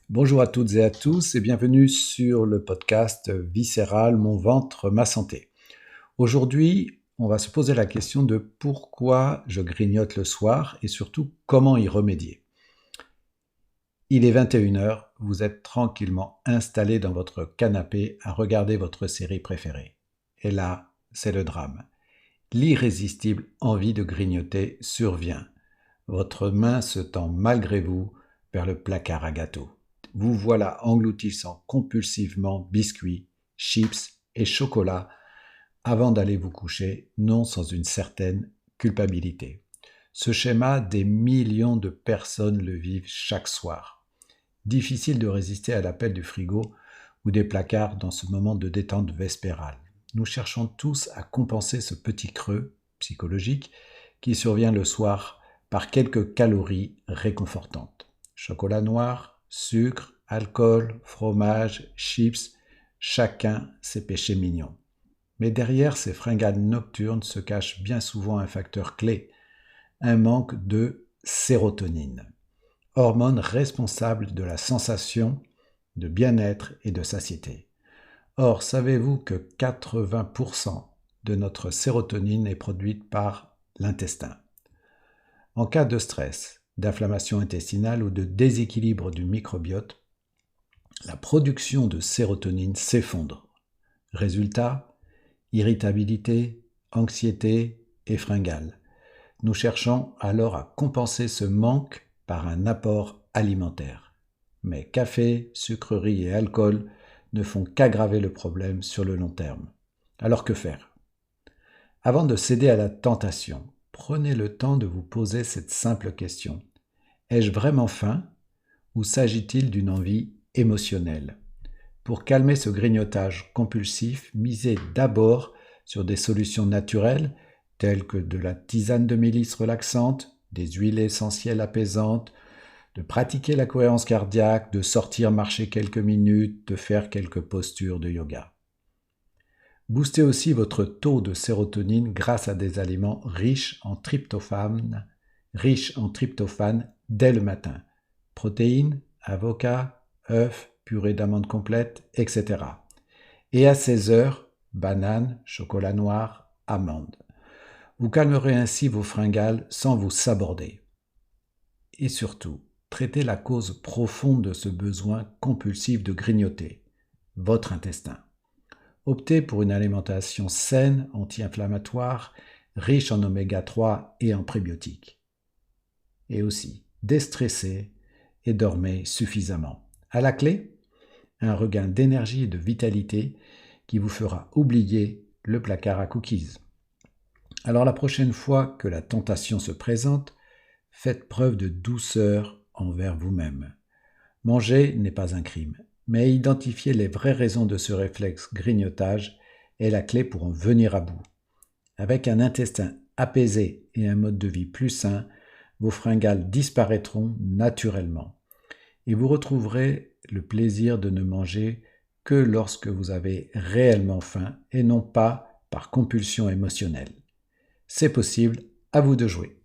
Bonjour à toutes et à tous et bienvenue sur le podcast Viscéral, mon ventre, ma santé. Aujourd'hui, on va se poser la question de pourquoi je grignote le soir et surtout comment y remédier. Il est 21h, vous êtes tranquillement installé dans votre canapé à regarder votre série préférée. Et là, c'est le drame. L'irrésistible envie de grignoter survient. Votre main se tend malgré vous vers le placard à gâteaux. Vous voilà engloutissant compulsivement biscuits, chips et chocolat avant d'aller vous coucher, non sans une certaine culpabilité. Ce schéma, des millions de personnes le vivent chaque soir. Difficile de résister à l'appel du frigo ou des placards dans ce moment de détente vespérale. Nous cherchons tous à compenser ce petit creux psychologique qui survient le soir par quelques calories réconfortantes. Chocolat noir, sucre, alcool, fromage, chips, chacun ses péchés mignons. Mais derrière ces fringales nocturnes se cache bien souvent un facteur clé, un manque de sérotonine, hormone responsable de la sensation de bien-être et de satiété. Or, savez-vous que 80% de notre sérotonine est produite par l'intestin? En cas de stress, d'inflammation intestinale ou de déséquilibre du microbiote, la production de sérotonine s'effondre. Résultat, irritabilité, anxiété et fringales. Nous cherchons alors à compenser ce manque par un apport alimentaire. Mais café, sucreries et alcool ne font qu'aggraver le problème sur le long terme. Alors que faire? Avant de céder à la tentation, prenez le temps de vous poser cette simple question. Ai-je vraiment faim ou s'agit-il d'une envie émotionnelle? Pour calmer ce grignotage compulsif, misez d'abord sur des solutions naturelles telles que de la tisane de mélisse relaxante, des huiles essentielles apaisantes, de pratiquer la cohérence cardiaque, de sortir marcher quelques minutes, de faire quelques postures de yoga. Boostez aussi votre taux de sérotonine grâce à des aliments riches en tryptophane dès le matin. Protéines, avocats, œufs, purée d'amandes complètes, etc. Et à 16 heures, bananes, chocolat noir, amandes. Vous calmerez ainsi vos fringales sans vous saborder. Et surtout, traitez la cause profonde de ce besoin compulsif de grignoter, votre intestin. Optez pour une alimentation saine, anti-inflammatoire, riche en oméga 3 et en prébiotiques. Et aussi, déstressez et dormez suffisamment. À la clé, un regain d'énergie et de vitalité qui vous fera oublier le placard à cookies. Alors la prochaine fois que la tentation se présente, faites preuve de douceur envers vous-même. Manger n'est pas un crime, mais identifier les vraies raisons de ce réflexe grignotage est la clé pour en venir à bout. Avec un intestin apaisé et un mode de vie plus sain, vos fringales disparaîtront naturellement et vous retrouverez le plaisir de ne manger que lorsque vous avez réellement faim et non pas par compulsion émotionnelle. C'est possible, à vous de jouer.